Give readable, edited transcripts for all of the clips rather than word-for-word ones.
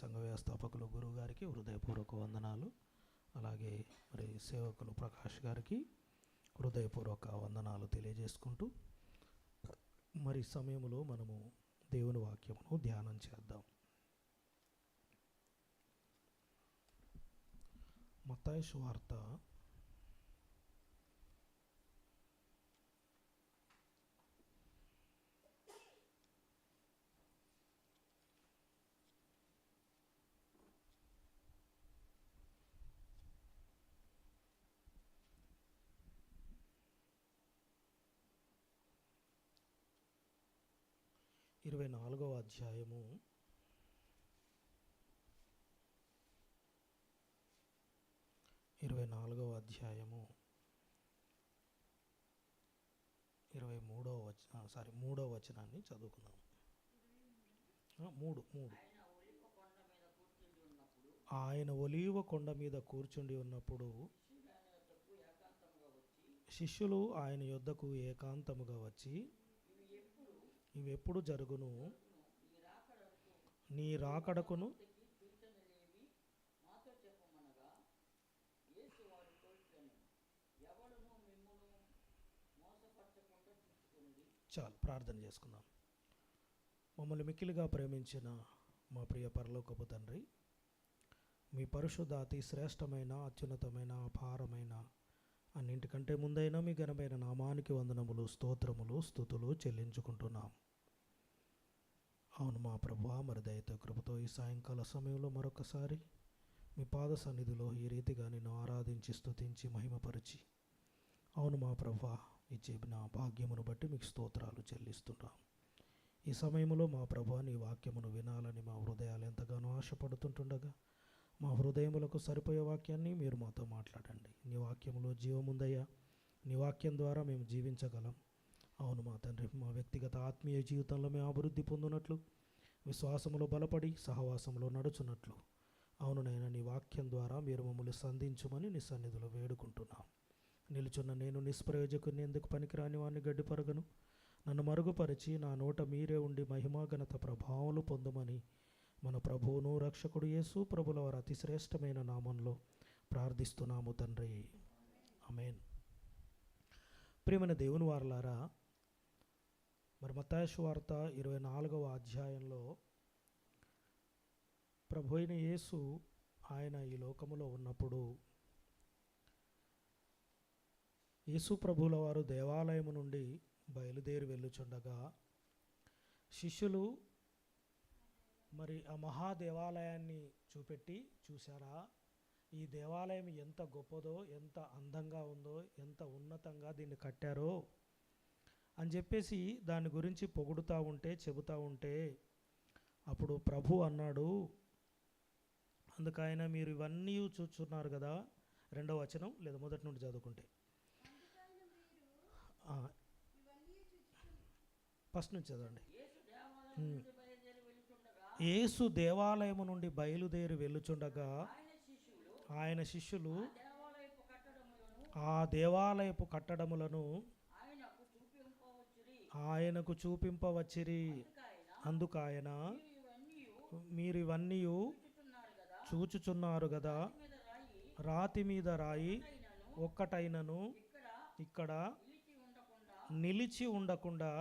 సంఘ వ్యవస్థాపకులు గురువు గారికి హృదయపూర్వక వందనాలు. అలాగే మరి సేవకులు ప్రకాష్ గారికి హృదయపూర్వక వందనాలు తెలియజేసుకుంటూ మరి సమయంలో మనము దేవుని వాక్యమును ధ్యానం చేద్దాం. మత్తయి సువార్త 24వ అధ్యాయము 23వ వచనాన్ని చదువుకుందాం. 3 ఆయన ఒలీవ కొండ మీద కూర్చుండి ఉన్నప్పుడు శిష్యులు ఆయన యొద్దకు ఏకాంతముగా వచ్చి, ఇవి ఎప్పుడు జరుగును? నీ రాకడకును చాలు ప్రార్థన చేసుకుందాం. మమ్మల్ని మిక్కిలిగా ప్రేమించిన మా ప్రియ పరలోకపు తండ్రి, మీ పరిశుద్ధ అతి శ్రేష్టమైన అత్యున్నతమైన అపారమైన అన్నింటికంటే ముందైన మీ ఘనమైన నామానికి వందనములు, స్తోత్రములు, స్తుతులు చెల్లించుకుంటున్నాం. అవును మా ప్రభువా, మరి దయతో కృపతో ఈ సాయంకాల సమయంలో మరొకసారి మీ పాద సన్నిధిలో ఈ రీతిగా నిన్ను ఆరాధించి స్తుతించి మహిమపరిచి, అవును మా ప్రభువా, ఇచ్చిన భాగ్యమును బట్టి మీకు స్తోత్రాలు చెల్లిస్తున్నాం. ఈ సమయంలో మా ప్రభువా, నీ వాక్యమును వినాలని మా హృదయాలు ఎంతగానో ఆశపడుతుంటుండగా మా హృదయములకు సరిపోయే వాక్యాన్ని మీరు మాతో మాట్లాడండి. నీ వాక్యములో జీవముందయ్యా, నీ వాక్యం ద్వారా మేము జీవించగలం. అవును మా తండ్రి, మా వ్యక్తిగత ఆత్మీయ జీవితంలో మేము అభివృద్ధి పొందినట్లు, విశ్వాసములో బలపడి సహవాసంలో నడుచున్నట్లు, అవును నైనా నీ వాక్యం ద్వారా మీరు మమ్మల్ని సంధించుమని నీ సన్నిధిలో వేడుకుంటున్నాం. నిలుచున్న నేను నిష్ప్రయోజకుని, ఎందుకు పనికిరాని వాడిని గడ్డిపరగను. నన్ను మరుగుపరిచి నా నోట మీరే ఉండి మహిమాఘనత ప్రభావాలు పొందమని మన ప్రభువును రక్షకుడు యేసు ప్రభుల వారి అతి శ్రేష్టమైన నామంలో ప్రార్థిస్తున్నాము తండ్రి, ఆమేన్. ప్రియమైన దేవుని వారలారా, మరి మత్తయి సువార్త 24వ అధ్యాయంలో ప్రభు అయిన యేసు ఆయన ఈ లోకములో ఉన్నప్పుడు యేసు ప్రభుల వారు దేవాలయము నుండి బయలుదేరి వెళ్ళుచుండగా శిష్యులు మరి ఆ మహాదేవాలయాన్ని చూపెట్టి, చూసారా ఈ దేవాలయం ఎంత గొప్పదో, ఎంత అందంగా ఉందో, ఎంత ఉన్నతంగా దీన్ని కట్టారో అని చెప్పేసి దాని గురించి పొగుడుతూ ఉంటే, చెబుతూ ఉంటే, అప్పుడు ప్రభు అన్నాడు, అందుకైనా మీరు ఇవన్నీ చూస్తున్నారు కదా. 2వ వచనం లేదా మొదటి నుండి చదువుకుంటే, ఫస్ట్ నుంచి చదవండి. యేసు దేవాలయము నుండి బయలుదేరి వెళ్ళుచుండగా ఆయన శిష్యులు ఆ దేవాలయపు కట్టడములను ఆయనకు చూపింపవచ్చిరి. అందుకాయన, మీరు ఇవన్నీ చూచుచున్నారు కదా, రాతి మీద రాయి ఒక్కటైనను ఇక్కడ నిలిచి ఉండకుండా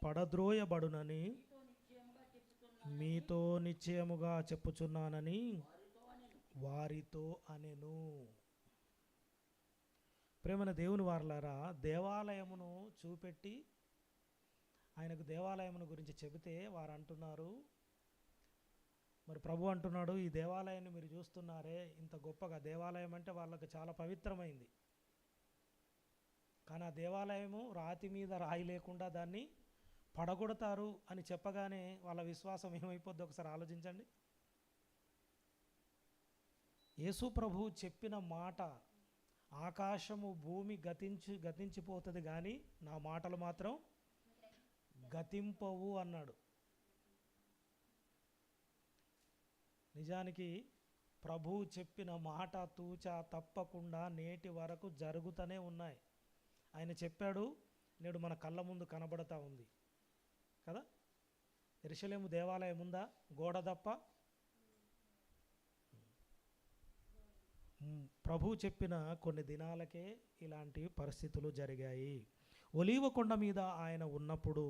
పడద్రోయబడునని మీతో నిశ్చయముగా చెప్పుచున్నానని వారితో అనెను. ప్రేమన దేవుని వారలారా, దేవాలయమును చూపెట్టి ఆయనకు దేవాలయమును గురించి చెబితే వారు అంటున్నారు, మరి ప్రభు అంటున్నాడు, ఈ దేవాలయాన్ని మీరు చూస్తున్నారే ఇంత గొప్పగా, దేవాలయం అంటే వాళ్ళకు చాలా పవిత్రమైంది. కానీ ఆ దేవాలయము రాతి మీద రాయి లేకుండా దాన్ని పడగొడతారు అని చెప్పగానే వాళ్ళ విశ్వాసం ఏమైపోద్ది ఒకసారి ఆలోచించండి. యేసు ప్రభు చెప్పిన మాట, ఆకాశము భూమి గతించిపోతుంది కానీ నా మాటలు మాత్రం గతింపవు అన్నాడు. నిజానికి ప్రభు చెప్పిన మాట తూచా తప్పకుండా నేటి వరకు జరుగుతూనే ఉన్నాయి. ఆయన చెప్పాడు, నేడు మన కళ్ళ ముందు కనబడతా ఉంది కదా. యెరూషలేము దేవాలయం ఉందా? గోడ తప్ప ప్రభు చెప్పిన కొన్ని దినాలకే ఇలాంటి పరిస్థితులు జరిగాయి. ఒలీవ కొండ మీద ఆయన ఉన్నప్పుడు,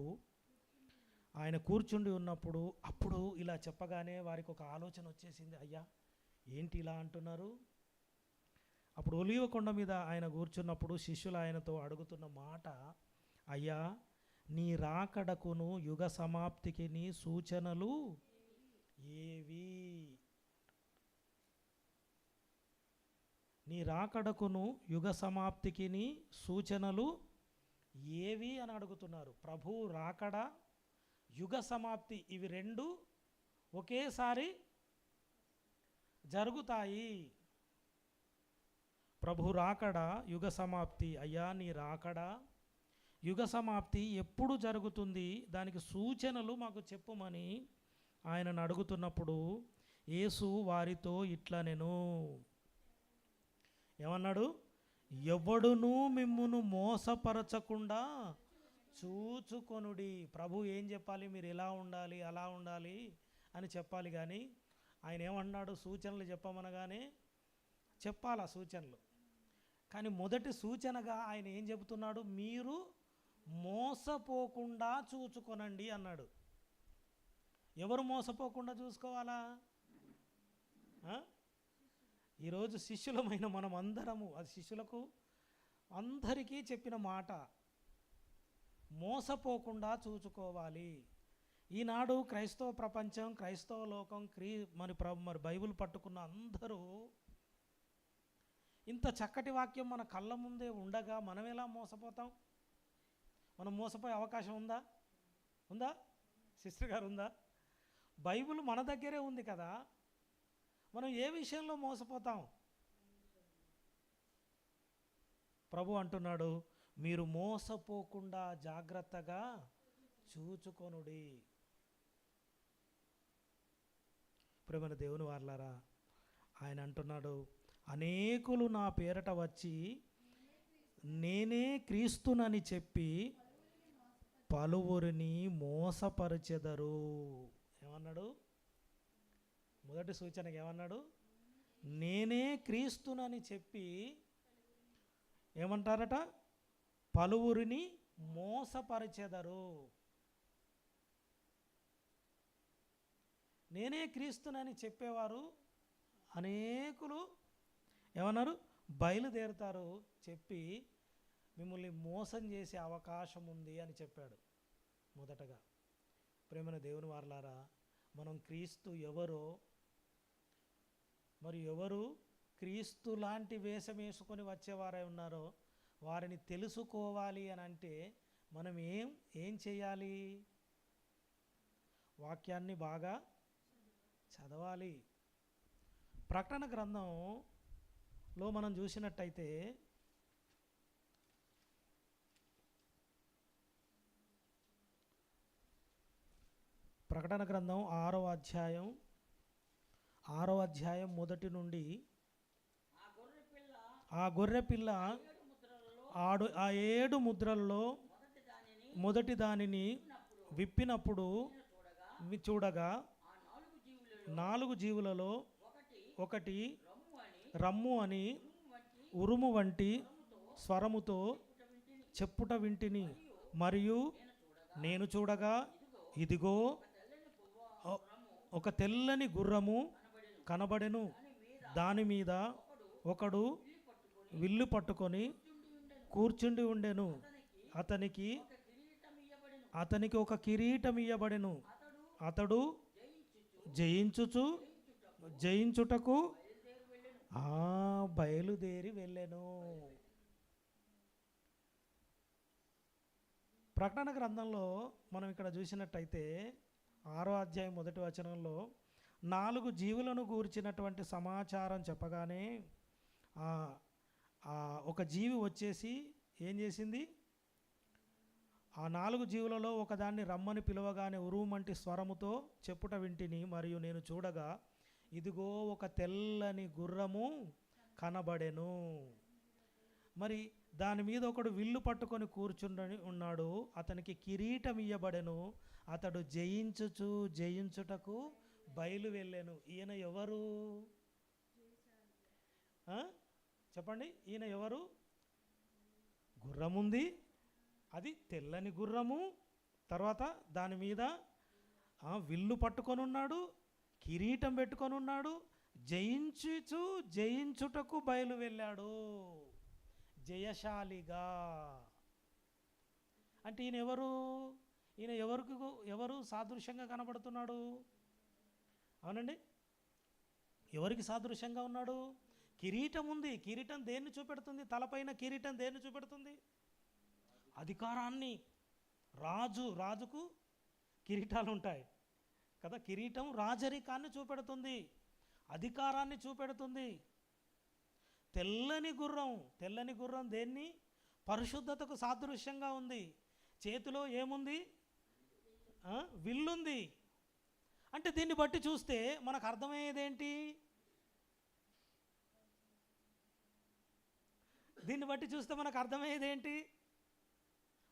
ఆయన కూర్చుండి ఉన్నప్పుడు, అప్పుడు ఇలా చెప్పగానే వారికి ఒక ఆలోచన వచ్చేసింది. అయ్యా, ఏంటి ఇలా అంటున్నారు? అప్పుడు ఒలీవ కొండ మీద ఆయన కూర్చున్నప్పుడు శిష్యులు ఆయనతో అడుగుతున్న మాట, అయ్యా, నీ రాకడకును యుగ సమాప్తికి నీ సూచనలు ఏవి? నీ రాకడకును యుగ సమాప్తికి నీ సూచనలు ఏవి అని అడుగుతున్నారు. ప్రభు రాకడ, యుగ సమాప్తి, ఇవి రెండు ఒకేసారి జరుగుతాయి. ప్రభు రాకడ, యుగ సమాప్తి. అయ్యా, నీ రాకడ, యుగ సమాప్తి ఎప్పుడు జరుగుతుంది? దానికి సూచనలు మాకు చెప్పుమని ఆయనను అడుగుతున్నప్పుడు యేసు వారితో ఇట్లా నేను ఏమన్నాడు? ఎవడునూ మిమ్మును మోసపరచకుండా చూచుకొనుడి. ప్రభు ఏం చెప్పాలి? మీరు ఇలా ఉండాలి, అలా ఉండాలి అని చెప్పాలి. కానీ ఆయన ఏమన్నాడు? సూచనలు చెప్పమనగానే చెప్పాలి ఆ సూచనలు. కానీ మొదటి సూచనగా ఆయన ఏం చెబుతున్నాడు? మీరు మోసపోకుండా చూచుకొనండి అన్నాడు. ఎవరు మోసపోకుండా చూసుకోవాలా? ఈరోజు శిష్యులమైన మనం అందరము, అది శిష్యులకు అందరికీ చెప్పిన మాట, మోసపోకుండా చూచుకోవాలి. ఈనాడు క్రైస్తవ ప్రపంచం, క్రైస్తవ లోకం, మరి బైబిల్ పట్టుకున్న అందరూ ఇంత చక్కటి వాక్యం మన కళ్ళ ముందే ఉండగా మనం ఎలా మోసపోతాం? మనం మోసపోయే అవకాశం ఉందా? సిస్టర్ గారు, ఉందా? బైబిల్ మన దగ్గరే ఉంది కదా, మనం ఏ విషయంలో మోసపోతాం? ప్రభు అంటున్నాడు, మీరు మోసపోకుండా జాగ్రత్తగా చూచుకొనుడి. ప్రియమైన దేవుని వారలారా, ఆయన అంటున్నాడు, అనేకులు నా పేరట వచ్చి నేనే క్రీస్తునని చెప్పి పలువురిని మోసపరిచెదరు. ఏమన్నాడు? మొదటి సూచనకి ఏమన్నాడు? నేనే క్రీస్తునని చెప్పి ఏమంటారట? పలువురిని మోసపరిచెదరు. నేనే క్రీస్తునని చెప్పేవారు అనేకులు ఏమన్నారు? బయలుదేరుతారు, చెప్పి మిమ్మల్ని మోసం చేసే అవకాశం ఉంది అని చెప్పాడు. మొదటగా ప్రేమైన దేవుని వారలారా, మనం క్రీస్తు ఎవరో, మరి ఎవరు క్రీస్తు లాంటి వేషం వేసుకొని వచ్చేవారై ఉన్నారో వారిని తెలుసుకోవాలి అని అంటే మనం ఏం చేయాలి? వాక్యాన్ని బాగా చదవాలి. ప్రకటన గ్రంథంలో మనం చూసినట్టయితే ప్రకటన గ్రంథం 6వ అధ్యాయం మొదటి నుండి ఆ గొర్రెపిల్ల ఆ 7 ముద్రలలో మొదటి దానిని విప్పినప్పుడు చూడగా 4 జీవులలో ఒకటి రమ్ము అని ఉరుము వంటి స్వరముతో చెప్పుట వింటిని. మరియు నేను చూడగా ఇదిగో ఒక తెల్లని గుర్రము కనబడెను. దాని మీద ఒకడు విల్లు పట్టుకొని కూర్చుండి ఉండెను. అతనికి ఒక కిరీటం ఇయ్యబడెను. అతడు జయించుటకు బయలుదేరి వెళ్ళెను. ప్రకటన గ్రంథంలో మనం ఇక్కడ చూసినట్టయితే 6వ అధ్యాయం మొదటి వచనంలో 4 జీవులను గూర్చినటువంటి సమాచారం చెప్పగానే ఒక జీవి వచ్చేసి ఏం చేసింది? ఆ 4 జీవులలో ఒకదాన్ని రమ్మని పిలవగానే ఉరుమంటి స్వరముతో చెప్పుట వింటిని. మరియు నేను చూడగా ఇదిగో ఒక తెల్లని గుర్రము కనబడెను. మరి దాని మీద ఒకడు విల్లు పట్టుకొని కూర్చుండి ఉన్నాడు. అతనికి కిరీటం ఇయ్యబడెను. అతడు జయించుటకు బయలు వెళ్ళెను. ఈయన ఎవరు? చెప్పండి, ఈయన ఎవరు? గుర్రం ఉంది, అది తెల్లని గుర్రము. తర్వాత దాని మీద విల్లు పట్టుకొని ఉన్నాడు, కిరీటం పెట్టుకొని ఉన్నాడు. జయించుటకు బయలు వెళ్ళాడు జయశాలిగా. అంటే ఈయన ఎవరు? ఈయన ఎవరు సాదృశ్యంగా కనబడుతున్నాడు? అవునండి, ఎవరికి సాదృశ్యంగా ఉన్నాడు? కిరీటం ఉంది. కిరీటం దేన్ని చూపెడుతుంది? తలపైన కిరీటం దేన్ని చూపెడుతుంది? అధికారాన్ని. రాజుకు కిరీటాలు ఉంటాయి కదా. కిరీటం రాజరికాన్ని చూపెడుతుంది, అధికారాన్ని చూపెడుతుంది. తెల్లని గుర్రం దేన్ని? పరిశుద్ధతకు సాదృశ్యంగా ఉంది. చేతిలో ఏముంది? విల్లుంది. అంటే దీన్ని బట్టి చూస్తే మనకు అర్థమయ్యేదేంటి?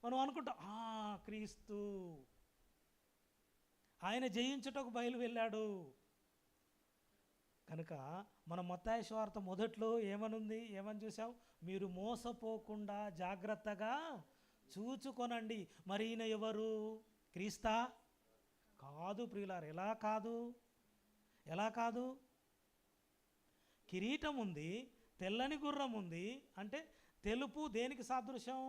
మనం అనుకుంటాం, క్రీస్తు ఆయన జయించుటకు బయలు వెళ్ళాడు. కనుక మన మత్తయి సువార్త మొదట్లో ఏమని చూసాం? మీరు మోసపోకుండా జాగ్రత్తగా చూచుకొనండి. మరి ఈయన ఎవరు? క్రీస్తా? కాదు ప్రియులారు. ఎలా కాదు? కిరీటం ఉంది, తెల్లని గుర్రం ఉంది. అంటే తెలుపు దేనికి సాదృశ్యం?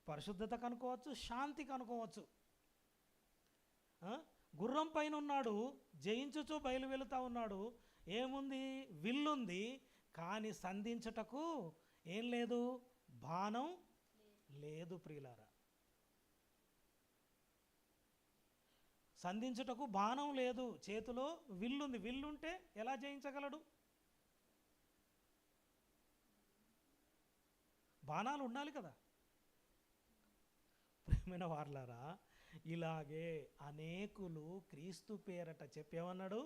పరిశుద్ధతకు అనుకోవచ్చు, శాంతికి అనుకోవచ్చు. గుర్రం పైన ఉన్నాడు, జయించుచూ బయలు వెళుతూ ఉన్నాడు. ఏముంది? విల్లుంది. కానీ సంధించుటకు ఏం లేదు? బాణం లేదు ప్రియులారా. సంధించుటకు బాణం లేదు, చేతిలో విల్లుంది. విల్లుంటే ఎలా జయించగలడు? బాణాలు ఉండాలి కదా. ప్రియమైన వారలారా, ఇలాగే అనేకులు క్రీస్తు పేరట చెప్పేమన్నాడు?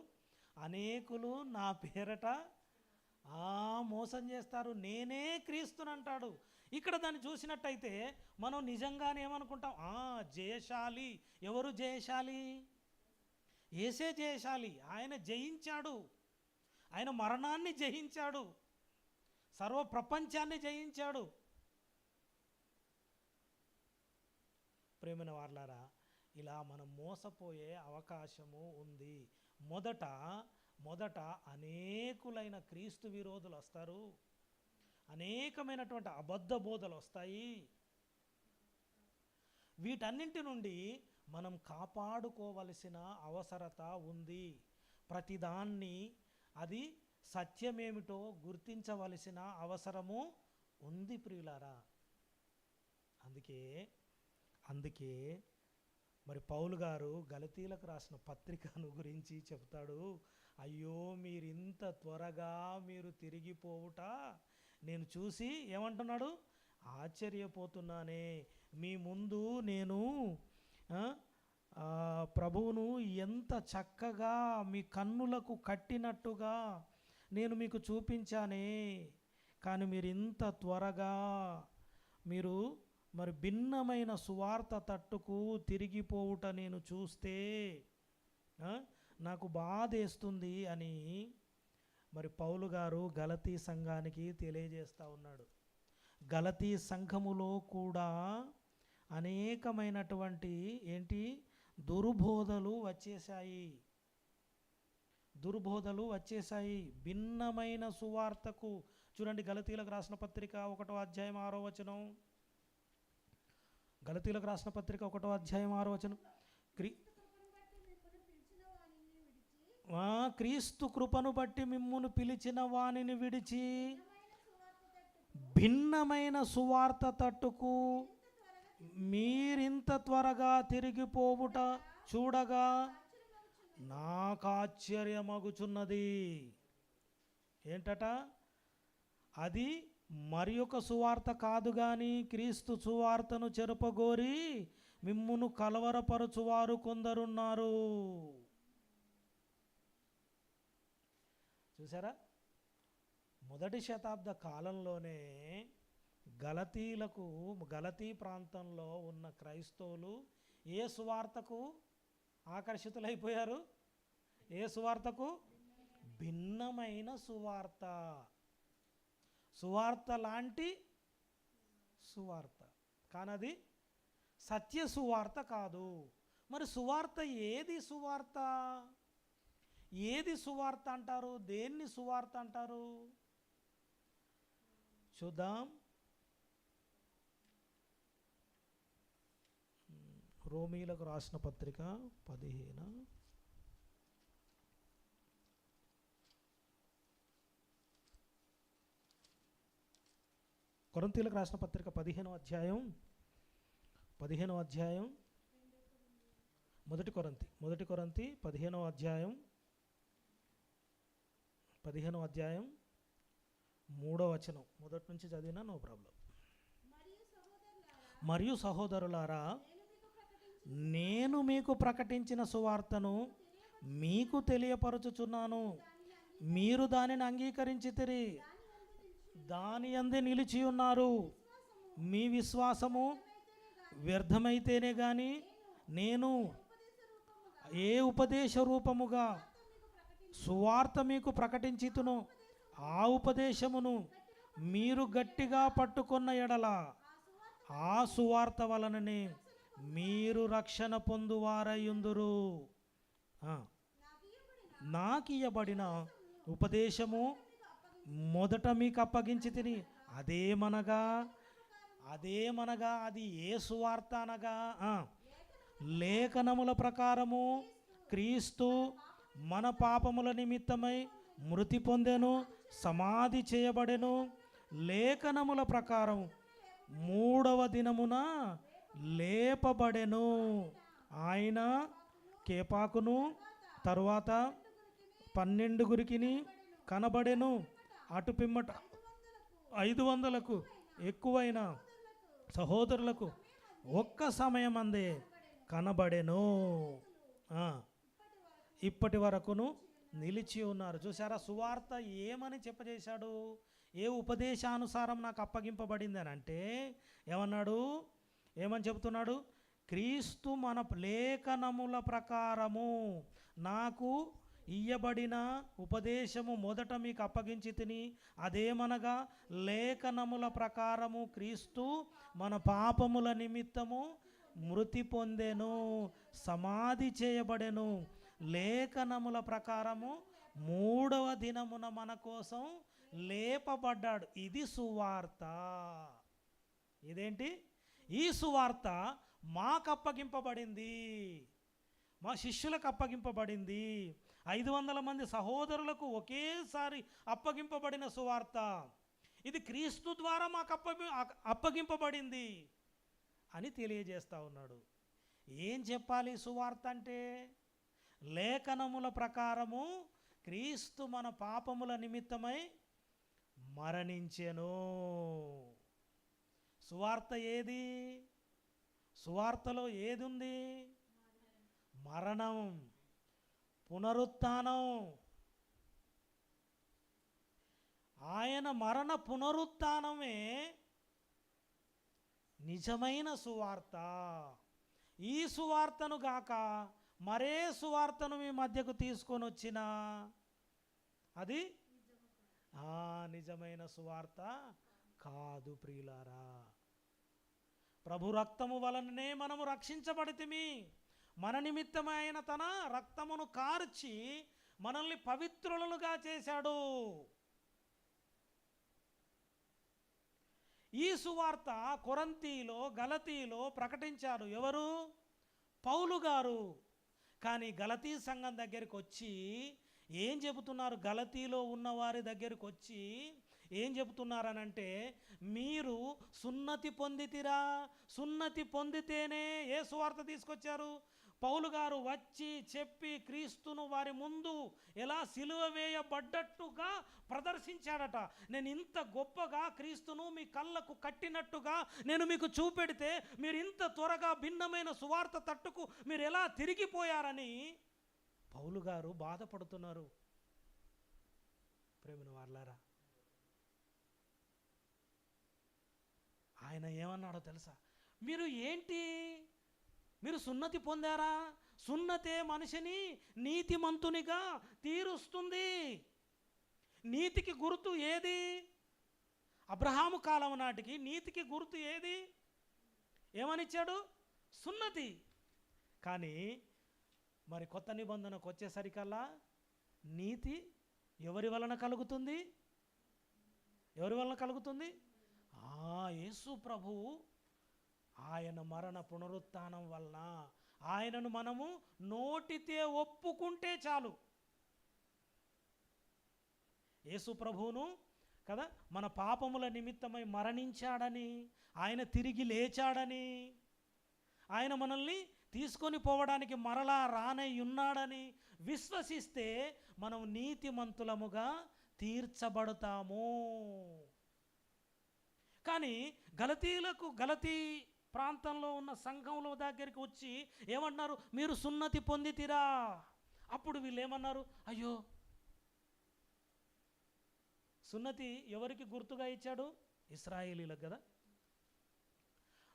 అనేకులు నా పేరట మోసం చేస్తారు, నేనే క్రీస్తునంటాడు. ఇక్కడ దాన్ని చూసినట్టయితే మనం నిజంగానే ఏమనుకుంటాం? జయశాలి. ఎవరు జయశాలి? యేసే జయశాలి. ఆయన జయించాడు, ఆయన మరణాన్ని జయించాడు, సర్వ ప్రపంచాన్ని జయించాడు. ప్రేమైన వారలారా, ఇలా మనం మోసపోయే అవకాశము ఉంది. మొదట అనేకులైన క్రీస్తు విరోధులు వస్తారు, అనేకమైనటువంటి అబద్ధ బోధలు వస్తాయి. వీటన్నింటి నుండి మనం కాపాడుకోవలసిన అవసరత ఉంది. ప్రతిదాన్ని అది సత్యమేమిటో గుర్తించవలసిన అవసరము ఉంది ప్రియులారా. అందుకే మరి పౌలు గారు గలతీలకు రాసిన పత్రికను గురించి చెప్తాడు. అయ్యో, మీరింత త్వరగా తిరిగిపోవుట నేను చూసి ఏమంటున్నాడు? ఆశ్చర్యపోతున్నానే. మీ ముందు నేను ప్రభువును ఎంత చక్కగా మీ కన్నులకు కట్టినట్టుగా నేను మీకు చూపించానే. కానీ మీరు ఇంత త్వరగా మరి భిన్నమైన సువార్త తట్టుకు తిరిగిపోవుట నేను చూస్తే నాకు బాధేస్తుంది అని మరి పౌలు గారు గలతీ సంఘానికి తెలియజేస్తూ ఉన్నాడు. గలతీ సంఘములో కూడా అనేకమైనటువంటి దుర్బోధలు వచ్చేసాయి. భిన్నమైన సువార్తకు. చూడండి, గలతీలకు రాసిన పత్రిక 1వ అధ్యాయం 6వ వచనం. గలతీలకు రాసిన పత్రిక 1వ అధ్యాయం 6వ వచనం. క్రీస్తు కృపను బట్టి మిమ్మును పిలిచిన వానిని విడిచి భిన్నమైన సువార్త తట్టుకు మీరింత త్వరగా తిరిగిపోవుట చూడగా నాకు ఆశ్చర్యమగుచున్నది. ఏంటట? అది మరి ఒక సువార్త కాదు గాని క్రీస్తు సువార్తను చెరపగోరి మిమ్మును కలవరపరచువారు కొందరున్నారు. చూసారా? మొదటి శతాబ్ద కాలంలోనే గలతీ ప్రాంతంలో ఉన్న క్రైస్తవులు ఏ సువార్తకు ఆకర్షితులైపోయారు? ఏ సువార్తకు? భిన్నమైన సువార్త. సువార్త లాంటి సువార్త, కానీ అది సత్య సువార్త కాదు. మరి సువార్త ఏది? సువార్త ఏది సువార్త అంటారు? దేన్ని సువార్త అంటారు? చూద్దాం. రోమీలకు రాసిన పత్రిక 15, కొరింథీయులకు రాసిన పత్రిక 15వ అధ్యాయం, మొదటి కొరింథీ 15వ అధ్యాయం 3వ వచనం, మొదటి నుంచి చదివినా నో ప్రాబ్లం. మరియు సహోదరులారా, నేను మీకు ప్రకటించిన సువార్తను మీకు తెలియపరచుచున్నాను. మీరు దానిని అంగీకరించితిరి, దాని యందే నిలిచి ఉన్నారు. మీ విశ్వాసము వ్యర్థమైతేనే గాని నేను ఏ ఉపదేశ రూపముగా సువార్త మీకు ప్రకటించితును, ఆ ఉపదేశమును మీరు గట్టిగా పట్టుకున్న ఎడల ఆ సువార్త వలననే మీరు రక్షణ పొందువారయ్యుందురు. నాకియ్యబడిన ఉపదేశము మొదట మీకు అప్పగించి తిని, అదేమనగా అది ఏ సువార్త అనగా, లేఖనముల ప్రకారము క్రీస్తు మన పాపముల నిమిత్తమై మృతి పొందెను, సమాధి చేయబడెను. లేఖనముల ప్రకారం 3వ దినమున లేపబడెను. ఆయన కేపాకును తరువాత 12 కనబడెను. అటు పిమ్మట 500కు ఎక్కువైన సహోదరులకు ఒక్క సమయమందే కనబడెను. ఇప్పటి వరకును నిలిచి ఉన్నారు. చూసారా, సువార్త ఏమని చెప్పజేశాడు? ఏ ఉపదేశానుసారం నాకు అప్పగింపబడింది అని అంటే ఏమన్నాడు? ఏమని చెబుతున్నాడు? క్రీస్తు మన లేఖనముల ప్రకారము నాకు ఇయ్యబడిన ఉపదేశము మొదట మీకు అప్పగించి తిని, అదేమనగా లేఖనముల ప్రకారము క్రీస్తు మన పాపముల నిమిత్తము మృతి పొందెను, సమాధి చేయబడెను. లేఖనముల ప్రకారము 3వ దినమున మన కోసం లేపబడ్డాడు. ఇది సువార్త. ఇదేంటి? ఈ సువార్త మాకు అప్పగింపబడింది, మా శిష్యులకు అప్పగింపబడింది. 500 మంది సహోదరులకు ఒకేసారి అప్పగింపబడిన సువార్త. ఇది క్రీస్తు ద్వారా మాకు అప్పగింపబడింది అని తెలియజేస్తూ ఉన్నాడు. ఏం చెప్పాలి సువార్త అంటే? లేఖనముల ప్రకారము క్రీస్తు మన పాపముల నిమిత్తమై మరణించెను. సువార్త ఏది? సువార్తలో ఏది ఉంది? మరణం, పునరుత్థానం. ఆయన మరణ పునరుత్థానమే నిజమైన సువార్త. ఈ సువార్తను గాక మరే సువార్తను మీ మధ్యకు తీసుకొని వచ్చినా అది నిజమైన సువార్త కాదు. ప్రియులారా, ప్రభు రక్తము వలననే మనము రక్షించబడితిమి. మన నిమిత్తమైన తన రక్తమును కార్చి మనల్ని పవిత్రులుగా చేశాడు. ఈ సువార్త కొరంతీలో, గలతీలో ప్రకటించారు. ఎవరు? పౌలు గారు. కానీ గలతీ సంఘం దగ్గరికి వచ్చి ఏం చెబుతున్నారు? గలతీలో ఉన్న వారి దగ్గరికి వచ్చి ఏం చెబుతున్నారనంటే, మీరు సున్నతి పొందితిరా? సున్నతి పొందితేనే ఏ సువార్త తీసుకొచ్చారు? పౌలు గారు వచ్చి చెప్పి క్రీస్తును వారి ముందు ఎలా సిలువ వేయబడ్డట్టుగా ప్రదర్శించాడట. నేను ఇంత గొప్పగా క్రీస్తును మీ కళ్ళకు కట్టినట్టుగా నేను మీకు చూపెడితే మీరు ఇంత త్వరగా భిన్నమైన సువార్త తట్టుకు మీరు ఎలా తిరిగిపోయారని పౌలు గారు బాధపడుతున్నారు. ప్రేమిన వారలారా, ఆయన ఏమన్నాడో తెలుసా? మీరు సున్నతి పొందారా? సున్నతే మనిషిని నీతిమంతునిగా తీరుస్తుంది. నీతికి గుర్తు ఏది? అబ్రహాము కాలం నాటికి నీతికి గుర్తు ఏది? ఏమనిచ్చాడు? సున్నతి. కానీ మరి కొత్త నిబంధనకు వచ్చేసరికల్లా నీతి ఎవరి వలన కలుగుతుంది? ఎవరి వలన కలుగుతుంది? యేసు ప్రభువు ఆయన మరణ పునరుత్థానం వలన. ఆయనను మనము నోటితే ఒప్పుకుంటే చాలు. యేసు ప్రభువును కదా మన పాపముల నిమిత్తమై మరణించాడని, ఆయన తిరిగి లేచాడని, ఆయన మనల్ని తీసుకొని పోవడానికి మరలా రానయ్యున్నాడని విశ్వసిస్తే మనం నీతిమంతులముగా తీర్చబడతాము. కానీ గలతీ ప్రాంతంలో ఉన్న సంఘంలో దగ్గరికి వచ్చి ఏమన్నారు? మీరు సున్నతి పొందితిరా. అప్పుడు వీళ్ళు ఏమన్నారు? అయ్యో, సున్నతి ఎవరికి గుర్తుగా ఇచ్చాడు? ఇశ్రాయేలీలకు కదా.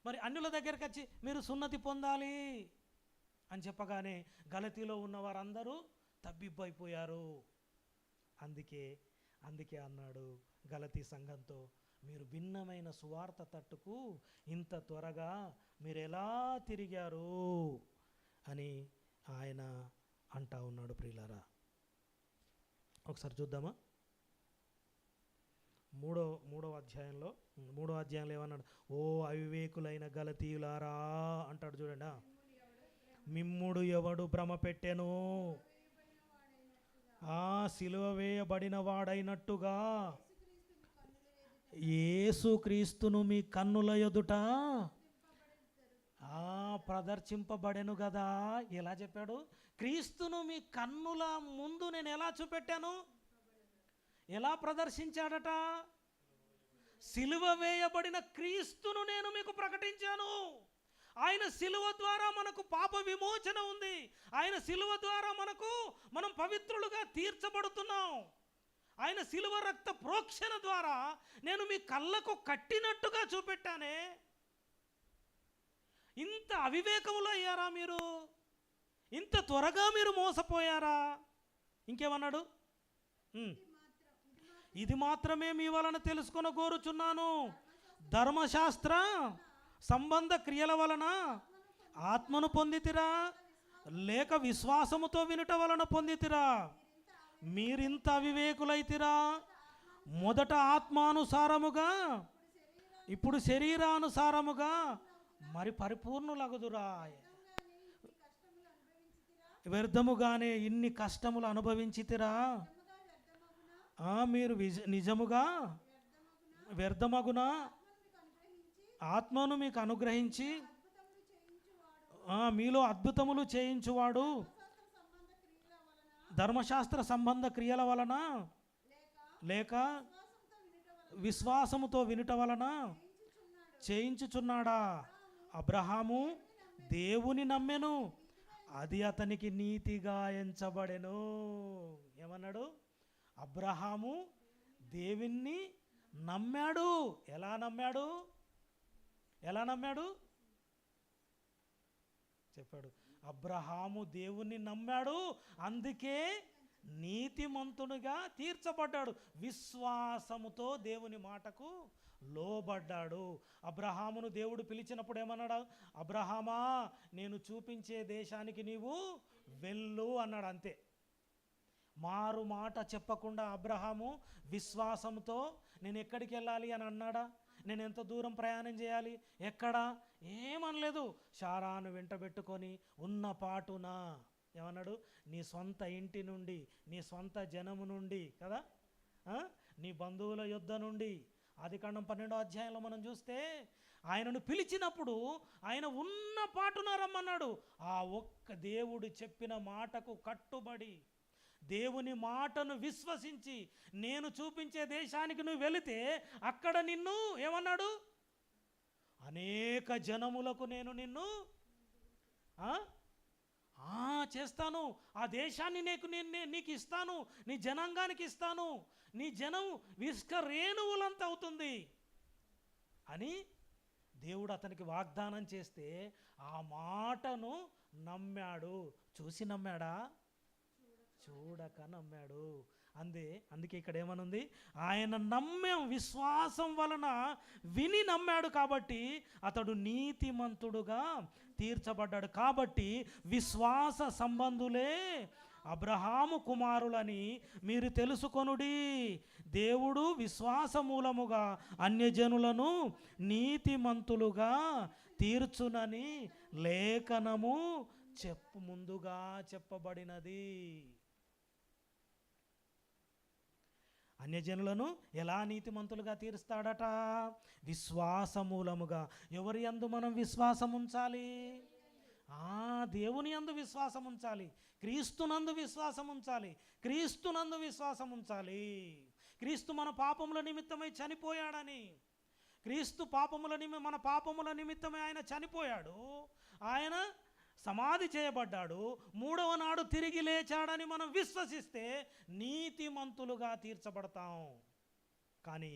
మరి అన్యుల దగ్గరికి వచ్చి మీరు సున్నతి పొందాలి అని చెప్పగానే గలతీలో ఉన్న వారందరూ తబ్బిబ్బైపోయారు. అందుకే అన్నాడు గలతీ సంఘంతో, మీరు భిన్నమైన సువార్త తట్టుకు ఇంత త్వరగా మీరు ఎలా తిరిగారు అని ఆయన అంటా ఉన్నాడు. ప్రియులారా, ఒకసారి చూద్దామా? మూడో అధ్యాయంలో ఏమన్నాడు? ఓ అవివేకులైన గలతీయులారా అంటాడు చూడండి. మిమ్ముడు ఎవడు భ్రమ పెట్టెను? సిలువ వేయబడిన వాడైనట్టుగా యేసుక్రీస్తును మీ కన్నుల ఎదుట ప్రదర్శింపబడెను కదా. ఎలా చెప్పాడు? క్రీస్తును మీ కన్నుల ముందు నేను ఎలా చూపెట్టాను? ఎలా ప్రదర్శించాడట? సిలువ వేయబడిన క్రీస్తును నేను మీకు ప్రకటించాను. ఆయన సిలువ ద్వారా మనకు పాప విమోచన ఉంది. ఆయన సిలువ ద్వారా మనం పవిత్రులుగా తీర్చబడుతున్నాం. ఆయన సిలువ రక్త ప్రోక్షణ ద్వారా నేను మీ కళ్ళకు కట్టినట్టుగా చూపెట్టానే. ఇంత అవివేకములో అయ్యారా మీరు? ఇంత త్వరగా మీరు మోసపోయారా? ఇంకేమన్నాడు? ఇది మాత్రమే మీ వలన తెలుసుకొని కోరుచున్నాను, ధర్మశాస్త్ర సంబంధ క్రియల వలన ఆత్మను పొందితిరా, లేక విశ్వాసముతో వినుట వలన పొందితిరా? మీరింత అవివేకులైతిరా. మొదట ఆత్మానుసారముగా, ఇప్పుడు శరీరానుసారముగా మరి పరిపూర్ణులగుదురా. వ్యర్థముగానే ఇన్ని కష్టములు అనుభవించితిరా. మీరు నిజముగా వ్యర్థమగునా ఆత్మను మీకు అనుగ్రహించి మీలో అద్భుతములు చేయించువాడు ధర్మశాస్త్ర సంబంధ క్రియల వలన లేక విశ్వాసముతో వినుట వలన చేయించుచున్నాడా? అబ్రహాము దేవుని నమ్మెను, అది అతనికి నీతిగా ఎంచబడెను. ఏమన్నాడు? అబ్రహాము దేవుణ్ణి నమ్మాడు. ఎలా నమ్మాడు చెప్పాడు. అబ్రహాము దేవుణ్ణి నమ్మాడు, అందుకే నీతిమంతునిగా తీర్చబడ్డాడు. విశ్వాసముతో దేవుని మాటకు లోబడ్డాడు. అబ్రహామును దేవుడు పిలిచినప్పుడు ఏమన్నాడు? అబ్రహామా, నేను చూపించే దేశానికి నీవు వెళ్ళు అన్నాడు. అంతే. మారు మాట చెప్పకుండా అబ్రహాము విశ్వాసంతో నేను ఎక్కడికి వెళ్ళాలి అని అన్నాడా? నేను ఎంత దూరం ప్రయాణం చేయాలి, ఎక్కడా? ఏమనలేదు. శారాను వెంటబెట్టుకొని ఉన్న పాటున ఏమన్నాడు? నీ సొంత ఇంటి నుండి, నీ సొంత జనము నుండి కదా, నీ బంధువుల యొద్ద నుండి. ఆదికాండం 12వ అధ్యాయంలో మనం చూస్తే ఆయనను పిలిచినప్పుడు ఆయన ఉన్న పాటున రమ్మన్నాడు. ఆ ఒక్క దేవుడు చెప్పిన మాటకు కట్టుబడి, దేవుని మాటను విశ్వసించి, నేను చూపించే దేశానికి నువ్వు వెళితే అక్కడ నిన్ను ఏమన్నాడు? అనేక జనములకు నేను నిన్ను చేస్తాను, ఆ దేశాన్ని నీకు ఇస్తాను, నీ జనాంగానికి ఇస్తాను, నీ జనం విష్కరేణువులంత అవుతుంది అని దేవుడు అతనికి వాగ్దానం చేస్తే ఆ మాటను నమ్మాడు. చూసి నమ్మాడా? చూడక నమ్మాడు. అందుకే ఇక్కడ ఏమనుంది, ఆయన నమ్మాం, విశ్వాసం వలన విని నమ్మాడు కాబట్టి అతడు నీతిమంతుడుగా తీర్చబడ్డాడు. కాబట్టి విశ్వాస సంబంధులే అబ్రహాము కుమారులని మీరు తెలుసుకొనుడి. దేవుడు విశ్వాస మూలముగా అన్యజనులను నీతిమంతులుగా తీర్చునని లేఖనము ముందుగా చెప్పబడినది. అన్యజనులను ఎలా నీతిమంతులుగా తీరుస్తాడట? విశ్వాసమూలముగా. ఎవరి యందు మనం విశ్వాసం ఉంచాలి? దేవుని యందు విశ్వాసం ఉంచాలి, క్రీస్తునందు విశ్వాసం ఉంచాలి, క్రీస్తునందు విశ్వాసం ఉంచాలి. క్రీస్తు మన పాపముల నిమిత్తమై చనిపోయాడని, క్రీస్తు మన పాపముల నిమిత్తమై ఆయన చనిపోయాడు, ఆయన సమాధి చేయబడ్డాడు, మూడవ నాడు తిరిగి లేచాడని మనం విశ్వసిస్తే నీతిమంతులుగా తీర్చబడతాం. కానీ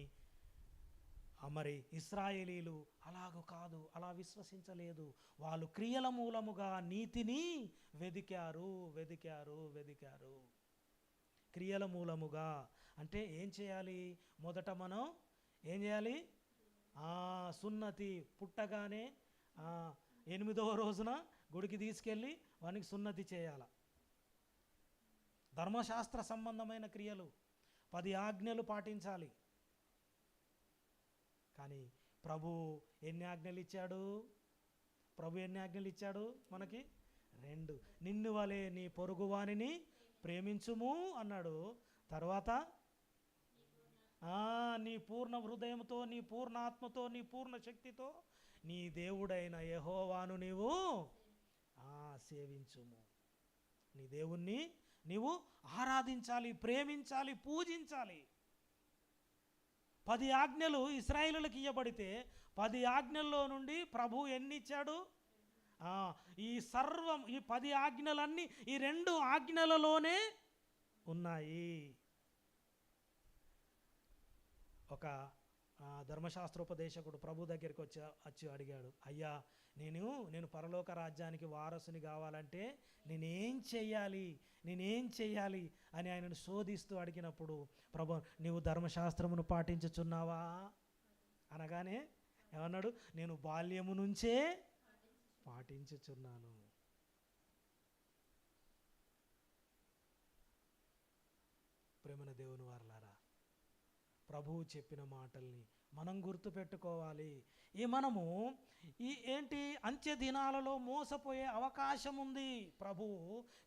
మరి ఇశ్రాయేలీలు అలాగూ కాదు, అలా విశ్వసించలేదు. వాళ్ళు క్రియల మూలముగా నీతిని వెదికారు. క్రియల మూలముగా అంటే ఏం చేయాలి? మొదట మనం ఏం చేయాలి? సున్నతి పుట్టగానే 8వ రోజున గుడికి తీసుకెళ్ళి వానికి సున్నతి చేయాల. ధర్మశాస్త్ర సంబంధమైన క్రియలు, 10 ఆజ్ఞలు పాటించాలి. కానీ ప్రభు ఎన్ని ఆజ్ఞలు ఇచ్చాడు మనకి? 2. నిన్ను వలె నీ పొరుగువానిని ప్రేమించుము అన్నాడు. తర్వాత నీ పూర్ణ హృదయంతో, నీ పూర్ణ ఆత్మతో, నీ పూర్ణ శక్తితో నీ దేవుడైన యెహోవాను నీవు సేవించుము. నీ దేవుణ్ణి నీవు ఆరాధించాలి, ప్రేమించాలి, పూజించాలి. 10 ఆజ్ఞలు ఇశ్రాయేలులకు ఇవ్వబడితే 10 ఆజ్ఞల్లో నుండి ప్రభు ఎన్ని ఇచ్చాడు? ఈ 10 ఆజ్ఞలన్నీ ఈ 2 ఆజ్ఞలలోనే ఉన్నాయి. ఒక ధర్మశాస్త్రోపదేశకుడు ప్రభు దగ్గరికి వచ్చి అడిగాడు, అయ్యా నేను పరలోక రాజ్యానికి వారసుని కావాలంటే నేనేం చెయ్యాలి అని ఆయనను శోధిస్తూ అడిగినప్పుడు, ప్రభు నీవు ధర్మశాస్త్రమును పాటించుచున్నావా అనగానే ఏమన్నాడు? నేను బాల్యము నుంచే పాటించుచున్నాను. ప్రేమన దేవుని వారలారా, ప్రభువు చెప్పిన మాటల్ని మనం గుర్తుపెట్టుకోవాలి. మనము అంత్య దినాలలో మోసపోయే అవకాశం ఉంది. ప్రభువు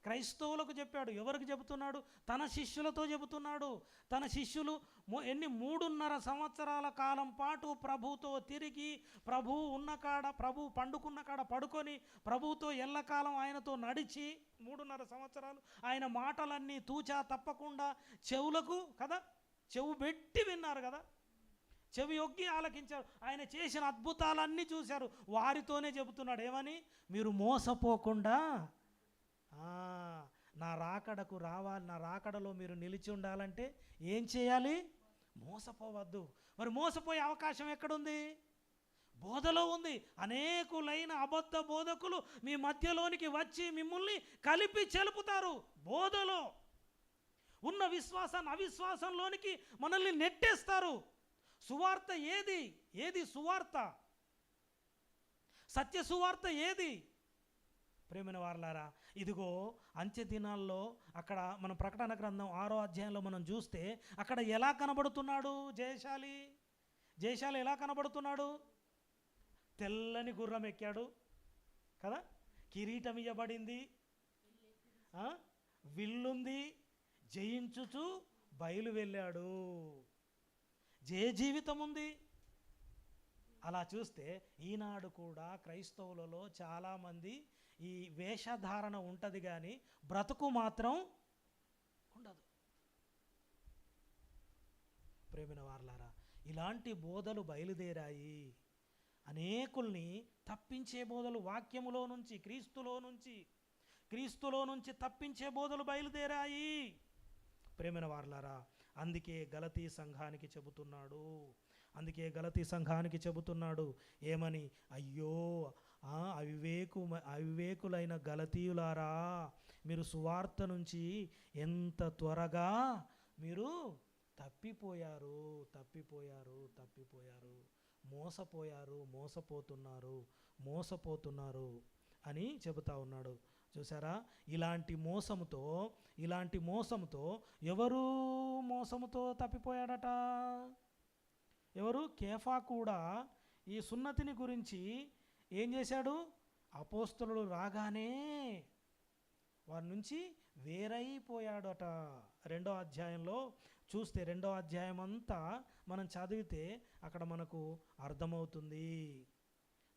క్రైస్తవులకు చెప్పాడు. ఎవరికి చెబుతున్నాడు? తన శిష్యులతో చెబుతున్నాడు. తన శిష్యులు 3.5 సంవత్సరాల కాలం పాటు ప్రభుతో తిరిగి, ప్రభు పండుకున్న కాడ పడుకొని, ప్రభుతో ఎల్లకాలం ఆయనతో నడిచి 3.5 సంవత్సరాలు ఆయన మాటలన్నీ తూచా తప్పకుండా చెవు పెట్టి విన్నారు కదా, చెవి యొగ్గి ఆలకించారు. ఆయన చేసిన అద్భుతాలన్నీ చూశారు. వారితోనే చెబుతున్నాడు ఏమని? మీరు మోసపోకుండా నా రాకడకు రావాలి, నా రాకడలో మీరు నిలిచి ఉండాలంటే ఏం చేయాలి? మోసపోవద్దు. మరి మోసపోయే అవకాశం ఎక్కడుంది? బోధలో ఉంది. అనేకులైన అబద్ధ బోధకులు మీ మధ్యలోనికి వచ్చి మిమ్మల్ని కలిపి చెలుపుతారు. బోధలో ఉన్న విశ్వాసాన్ని అవిశ్వాసంలోనికి మనల్ని నెట్టేస్తారు. సువార్త ఏది సువార్త? సత్య సువార్త ఏది? ప్రేమైన వారలారా, ఇదిగో అంత్య దినాల్లో అక్కడ మనం ప్రకటన గ్రంథం 6వ అధ్యాయంలో మనం చూస్తే అక్కడ ఎలా కనబడుతున్నాడు జయశాలి ఎలా కనబడుతున్నాడు? తెల్లని గుర్రం ఎక్కాడు కదా, కిరీటం ఇవ్వబడింది, విల్లుంది, జయించుచు బయలు వెళ్ళాడు, జయ జీవితం ఉంది. అలా చూస్తే ఈనాడు కూడా క్రైస్తవులలో చాలామంది ఈ వేషధారణ ఉంటుంది కానీ బ్రతుకు మాత్రం ఉండదు. ప్రేమిన వారలారా, ఇలాంటి బోధలు బయలుదేరాయి. అనేకుల్ని తప్పించే బోధలు వాక్యములో నుంచి, క్రీస్తులో నుంచి తప్పించే బోధలు బయలుదేరాయి. ప్రేమిన వారలారా, అందుకే గలతీ సంఘానికి చెబుతున్నాడు ఏమని? అయ్యో అవివేకులైన గలతీయులారా, మీరు సువార్త నుంచి ఎంత త్వరగా మీరు తప్పిపోయారు, మోసపోతున్నారు అని చెబుతా ఉన్నాడు. చూసారా, ఇలాంటి మోసముతో ఎవరు మోసముతో తప్పిపోయాడట? ఎవరు? కేఫా కూడా ఈ సున్నతిని గురించి ఏం చేశాడు? అపోస్తలులు రాగానే వారి నుంచి వేరైపోయాడట. 2వ అధ్యాయంలో చూస్తే, 2వ అధ్యాయం అంతా మనం చదివితే అక్కడ మనకు అర్థమవుతుంది.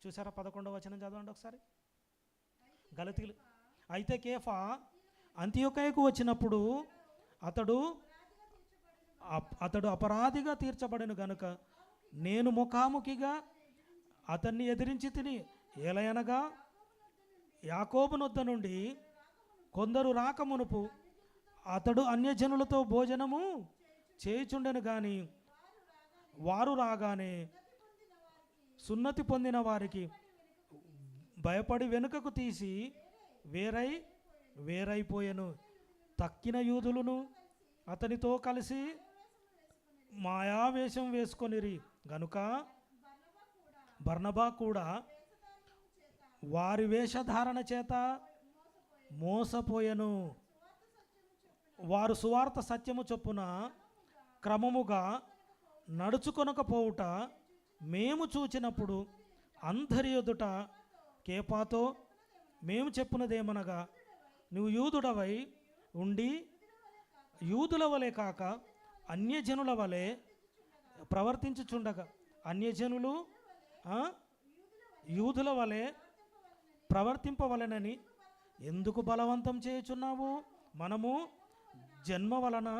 చూసారా, 11వ వచనం చదవండి ఒకసారి. గలతీయులు, అయితే కేఫా అంతియొకయకు వచ్చినప్పుడు అతడు అపరాధిగా తీర్చబడెను గనుక నేను ముఖాముఖిగా అతన్ని ఎదిరించి తిని, ఏలయనగా యాకోబు నొద్ద నుండి కొందరు రాకమునుపు అతడు అన్యజనులతో భోజనము చేయుచుండెను గాని వారు రాగానే సున్నతి పొందిన వారికి భయపడి వెనుకకు తీసి వేరైపోయెను. తక్కిన యూదులను అతనితో కలిసి మాయావేషం వేసుకొనిరి గనుక బర్నబా కూడా వారి వేషధారణ చేత మోసపోయెను. వారు సువార్త సత్యము చొప్పున క్రమముగా నడుచుకొనకపోవుట మేము చూచినప్పుడు అందరి ఎదుట కేపాతో మేము చెప్పునదేమనగా, నువ్వు యూదుడవై ఉండి యూదుల వలె కాక అన్యజనుల వలె ప్రవర్తించుచుండగా, అన్యజనులు యూదుల వలె ప్రవర్తింపవలెనని ఎందుకు బలవంతం చేయుచున్నావు? మనము జన్మ వలన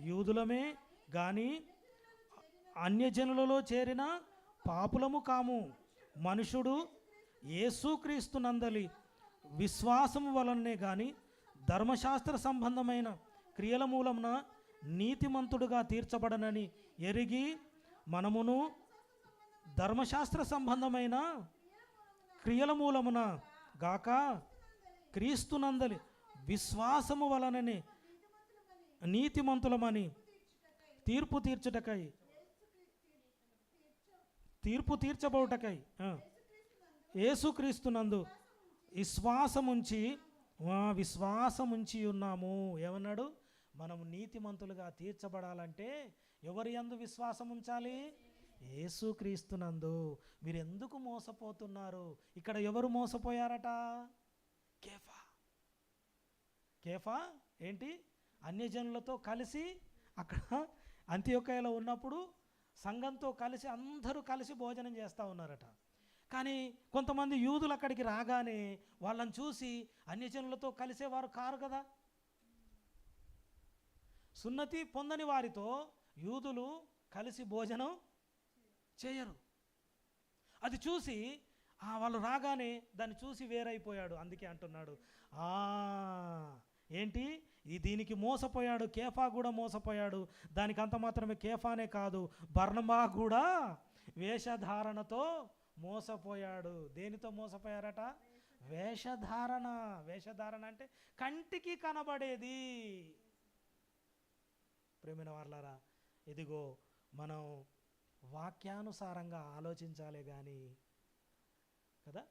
యూదులమే గాని అన్యజనులలో చేరిన పాపులము కాము. మనుషుడు యేసుక్రీస్తునందలి విశ్వాసము వలనే గాని ధర్మశాస్త్ర సంబంధమైన క్రియల మూలమున నీతిమంతుడుగా తీర్చబడనని ఎరిగి, మనమును ధర్మశాస్త్ర సంబంధమైన క్రియల మూలమున గాక క్రీస్తునందలి విశ్వాసము వలననే నీతిమంతులమని తీర్పు తీర్చబడుటకై యేసుక్రీస్తునందు విశ్వాసముంచి ఉన్నాము. ఏమన్నాడు? మనము నీతిమంతులుగా తీర్చబడాలంటే ఎవరి యందు విశ్వాసం ఉంచాలి? యేసుక్రీస్తునందు. మీరు ఎందుకు మోసపోతున్నారు? ఇక్కడ ఎవరు మోసపోయారట? కేఫా ఏంటి? అన్యజనులతో కలిసి అక్కడ అంతియొకయలో ఉన్నప్పుడు సంఘంతో కలిసి అందరూ కలిసి భోజనం చేస్తూ ఉన్నారట. కానీ కొంతమంది యూదులు అక్కడికి రాగానే వాళ్ళని చూసి అన్యజనులతో కలిసేవారు కారు కదా. సున్నతి పొందని వారితో యూదులు కలిసి భోజనం చేయరు. అది చూసి వాళ్ళు రాగానే దాన్ని చూసి వేరైపోయాడు. అందుకే అంటున్నాడు, ఏంటి దీనికి మోసపోయాడు. కేఫా కూడా మోసపోయాడు. దానికి అంత మాత్రమే కేఫానే కాదు, బర్నబా కూడా వేషధారణతో మోసపోయాడు. దేనితో మోసపోయారట? వేషధారణ అంటే కంటికి కనబడేది. ప్రేమైన వారలారా, ఇదిగో మనం వాక్యానుసారంగా ఆలోచించాలే కానీ కదా,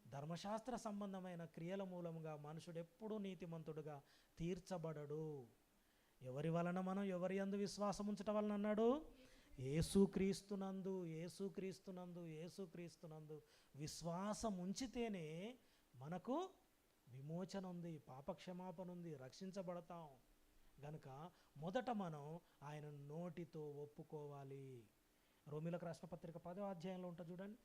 ధర్మశాస్త్ర సంబంధమైన క్రియల మూలముగా మనుషుడు ఎప్పుడూ నీతిమంతుడుగా తీర్చబడడు. ఎవరి వలన? మనం ఎవరి యందు విశ్వాసం ఉంచటం వలన అన్నాడు? యేసుక్రీస్తునందు విశ్వాసం ఉంచితేనే మనకు విమోచన ఉంది, పాపక్షమాపణ ఉంది, రక్షించబడతాం. గనుక మొదట మనం ఆయన నోటితో ఒప్పుకోవాలి. రోమీలకు రాసిన పత్రిక 10వ అధ్యాయంలో ఉంటుంది చూడండి.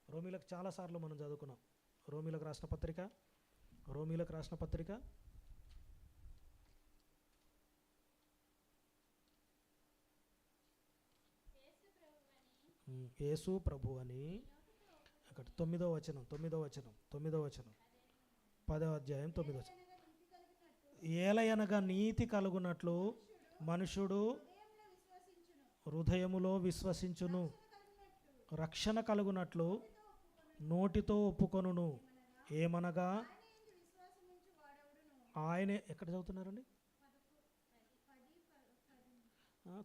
రోమీలకు చాలాసార్లు మనం చదువుకున్నాం. రోమీలకు రాసిన పత్రిక యేసు ప్రభు అని అక్కడ 9వ వచనం 10వ అధ్యాయం 9వ వచనం. ఏలయనగా నీతి కలుగునట్లు మనుషుడు హృదయములో విశ్వసించును, రక్షణ కలుగునట్లు నోటితో ఒప్పుకొనును. ఏమనగా ఆయనే, ఎక్కడ చదువుతున్నారండి?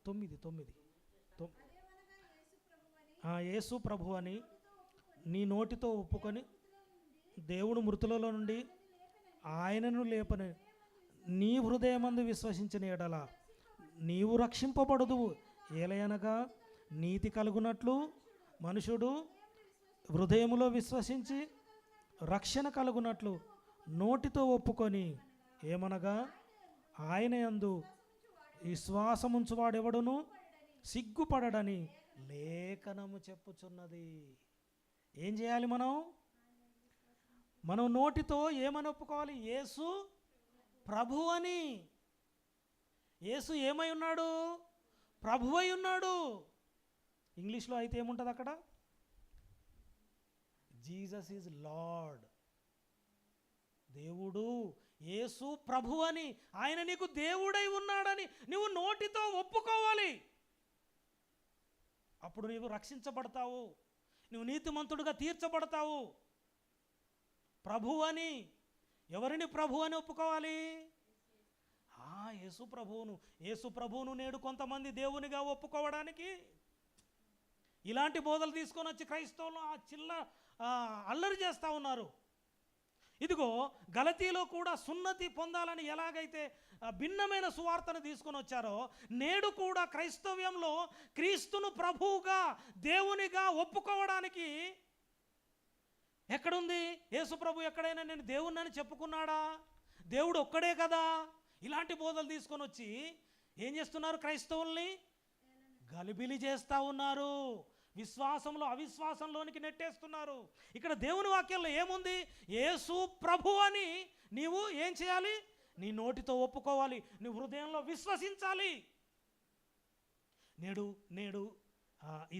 9. యేసు ప్రభు అని నీ నోటితో ఒప్పుకొని దేవుడు మృతులలో నుండి ఆయనను లేపని నీ హృదయమందు విశ్వసించిన ఎడల నీవు రక్షింపబడదువు. ఏలయనగా నీతి కలుగునట్లు మనుషుడు హృదయములో విశ్వసించి రక్షణ కలుగునట్లు నోటితో ఒప్పుకొని ఏమనగా ఆయన యందు విశ్వాసముంచువాడెవడును సిగ్గుపడడని లేఖనము చెప్పుచున్నది. ఏం చేయాలి మనం నోటితో ఏమని ఒప్పుకోవాలి? యేసు ప్రభు అని. యేసు ఏమై ఉన్నాడు? ప్రభు అయి ఉన్నాడు. ఇంగ్లీష్లో అయితే ఏముంటుంది అక్కడ? Jesus is lord. దేవుడు యేసు ప్రభు అని, ఆయన నీకు దేవుడై ఉన్నాడని నువ్వు నోటితో ఒప్పుకోవాలి. అప్పుడు నీవు రక్షించబడతావు, నువ్వు నీతిమంతుడుగా తీర్చబడతావు. ప్రభు అని, ఎవరిని ప్రభు అని ఒప్పుకోవాలి? యేసు ప్రభువును. యేసు ప్రభువును నేడు కొంతమంది దేవునిగా ఒప్పుకోవడానికి ఇలాంటి బోధలు తీసుకొని వచ్చి క్రైస్తవులు అల్లరి చేస్తూ ఉన్నారు. ఇదిగో గలతీలో కూడా సున్నతి పొందాలని ఎలాగైతే భిన్నమైన సువార్తను తీసుకొని వచ్చారో, నేడు కూడా క్రైస్తవ్యంలో క్రీస్తును ప్రభువుగా దేవునిగా ఒప్పుకోవడానికి ఎక్కడుంది? యేసు ప్రభు ఎక్కడైనా నేను దేవుణ్ణని చెప్పుకున్నాడా? దేవుడు ఒక్కడే కదా. ఇలాంటి బోధలు తీసుకొని వచ్చి ఏం చేస్తున్నారు? క్రైస్తవుల్ని గలిబిలి చేస్తూ ఉన్నారు, విశ్వాసంలో అవిశ్వాసంలోనికి నెట్టేస్తున్నారు. ఇక్కడ దేవుని వాక్యంలో ఏముంది? యేసు ప్రభు అని నీవు ఏం చేయాలి? నీ నోటితో ఒప్పుకోవాలి, నీ హృదయంలో విశ్వసించాలి. నేడు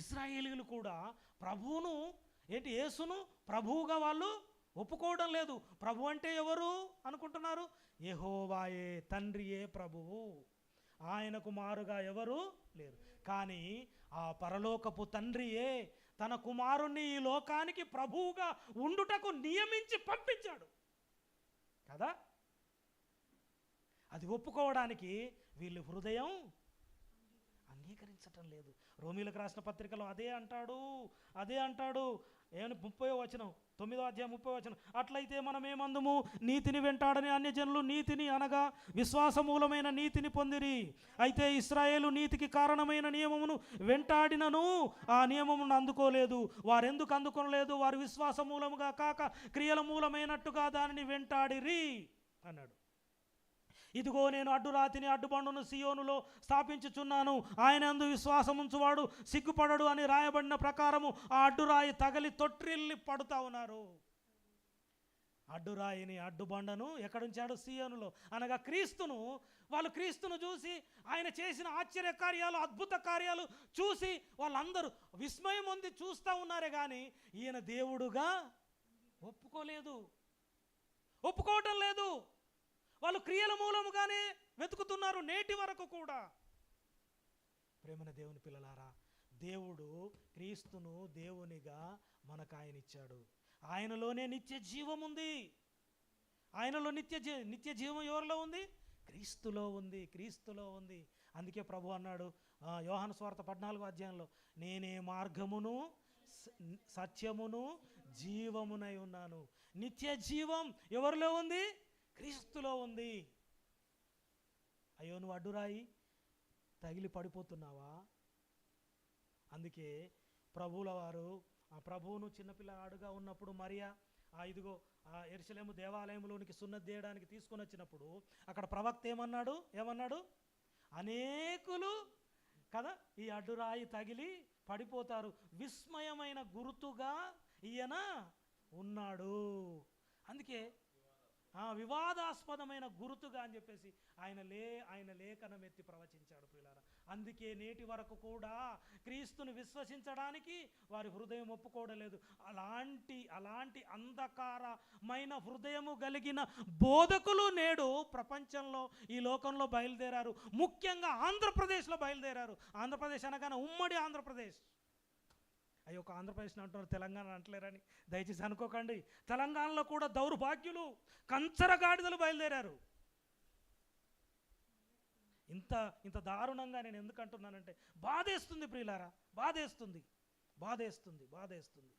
ఇశ్రాయేలీయులు కూడా ప్రభువును యేసును ప్రభువుగా వాళ్ళు ఒప్పుకోవడం లేదు. ప్రభు అంటే ఎవరు అనుకుంటున్నారు? యెహోవాయే, తండ్రియే ప్రభువు, ఆయనకు మారుగా ఎవరు లేరు. కానీ ఆ పరలోకపు తండ్రియే తన కుమారుణ్ణి ఈ లోకానికి ప్రభువుగా ఉండుటకు నియమించి పంపించాడు కదా. అది ఒప్పుకోవడానికి వీళ్ళు హృదయం అంగీకరించటం లేదు. రోమీలకు రాసిన పత్రికలో అదే అంటాడు. 30వ వచనం, 9వ అధ్యాయం 30వ వచనం. అట్లయితే మనం ఏమందుము? నీతిని వెంటాడని అన్యజనులు నీతిని అనగా విశ్వాసమూలమైన నీతిని పొందిరి. అయితే ఇశ్రాయేలు నీతికి కారణమైన నియమమును వెంటాడినను ఆ నియమమును అందుకోలేదు. వారెందుకు అందుకొనలేదు? వారు విశ్వాస మూలముగా కాక క్రియల మూలమైనట్టుగా దానిని వెంటాడిరి అన్నాడు. ఇదిగో నేను అడ్డురాతిని అడ్డుబండును సియోనులో స్థాపించుచున్నాను, ఆయన యందు విశ్వాసముంచువాడు సిగ్గుపడడు అని రాయబడిన ప్రకారము ఆ అడ్డురాయి తగలి తొట్టిల్లి పడుతూ ఉన్నారు. అడ్డురాయిని అడ్డుబండను ఎక్కడుంచాడు? సియోనులో, అనగా క్రీస్తును. వాళ్ళు క్రీస్తును చూసి ఆయన చేసిన ఆశ్చర్య కార్యాలు, అద్భుత కార్యాలు చూసి వాళ్ళందరూ విస్మయం పొంది చూస్తూ ఉన్నారే కానీ ఈయన దేవుడుగా ఒప్పుకోవటం లేదు. వాళ్ళు క్రియల మూలముగానే వెతుకుతున్నారు నేటి వరకు కూడా. ప్రేమన దేవుని పిల్లలారా, దేవుడు క్రీస్తును దేవునిగా మనకు ఆయన ఇచ్చాడు. ఆయనలోనే నిత్య జీవం ఉంది. ఆయనలో నిత్య జీవం ఎవరిలో ఉంది? క్రీస్తులో ఉంది. అందుకే ప్రభు అన్నాడు యోహాను సువార్త 14వ అధ్యాయంలో, నేనే మార్గమును సత్యమును జీవమునై ఉన్నాను. నిత్య జీవం ఎవరిలో ఉంది? క్రీస్తులో ఉంది. అయ్యో, నువ్వు అడ్డురాయి తగిలి పడిపోతున్నావా? అందుకే ప్రభువుల వారు ఆ ప్రభువును చిన్నపిల్లవాడుగా ఉన్నప్పుడు మరియా ఇదిగో యెరూషలేము దేవాలయంలోనికి సున్నతి చేయడానికి తీసుకొని వచ్చినప్పుడు అక్కడ ప్రవక్త ఏమన్నాడు? అనేకులు కదా ఈ అడ్డురాయి తగిలి పడిపోతారు, విస్మయమైన గుర్తుగా ఈయన ఉన్నాడు. అందుకే వివాదాస్పదమైన గుర్తుగా అని చెప్పేసి ఆయన లేఖనం ఎత్తి ప్రవచించాడు ప్రియులారా. అందుకే నేటి వరకు కూడా క్రీస్తును విశ్వసించడానికి వారి హృదయం ఒప్పుకోవడలేదు. అలాంటి అంధకారమైన హృదయము కలిగిన బోధకులు నేడు ప్రపంచంలో, ఈ లోకంలో బయలుదేరారు. ముఖ్యంగా ఆంధ్రప్రదేశ్లో బయలుదేరారు. ఆంధ్రప్రదేశ్ అనగానే ఉమ్మడి ఆంధ్రప్రదేశ్. అయ్యో ఒక ఆంధ్రప్రదేశ్ అంటున్నారు, తెలంగాణ అంటలేరని దయచేసి అనుకోకండి. తెలంగాణలో కూడా దౌర్భాగ్యులు, కంచరగాడిదలు బయలుదేరారు. ఇంత ఇంత దారుణంగా నేను ఎందుకు అంటున్నానంటే, బాధేస్తుంది ప్రియులారా, బాధేస్తుంది, బాధేస్తుంది, బాధేస్తుంది.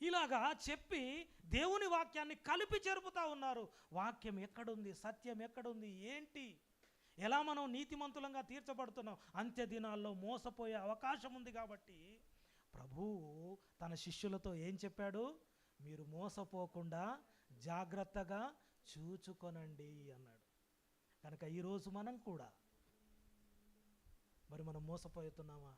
ఇలాగా చెప్పి దేవుని వాక్యాన్ని కలిపి చెరుపుతా ఉన్నారు. వాక్యం ఎక్కడుంది, సత్యం ఎక్కడుంది, ఏంటి, ఎలా మనం నీతిమంతులంగా తీర్చబడుతున్నాం? అంత్య దినాల్లో మోసపోయే అవకాశం ఉంది. కాబట్టి ప్రభువు తన శిష్యులతో ఏం చెప్పాడు? మీరు మోసపోకుండా జాగ్రత్తగా చూచుకొనండి అన్నాడు. కనుక ఈరోజు మనం కూడా మరి మనం మోసపోతున్నామా?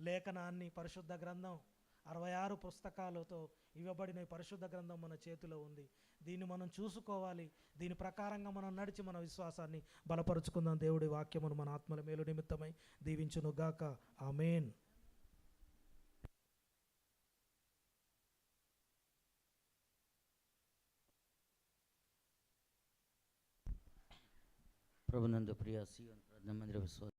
లేఖనాన్ని, పరిశుద్ధ గ్రంథం 66 పుస్తకాలతో ఇవ్వబడిన పరిశుద్ధ గ్రంథం మన చేతిలో ఉంది. దీన్ని మనం చూసుకోవాలి. దీని ప్రకారంగా మనం నడిచి మన విశ్వాసాన్ని బలపరుచుకుందాం. దేవుడి వాక్యమును మన ఆత్మల మేలు నిమిత్తమై దీవించునుగాక. ఆమేన్. ప్రభునందు ప్రియ సియోను ప్రార్థనా మందిర విశ్వాస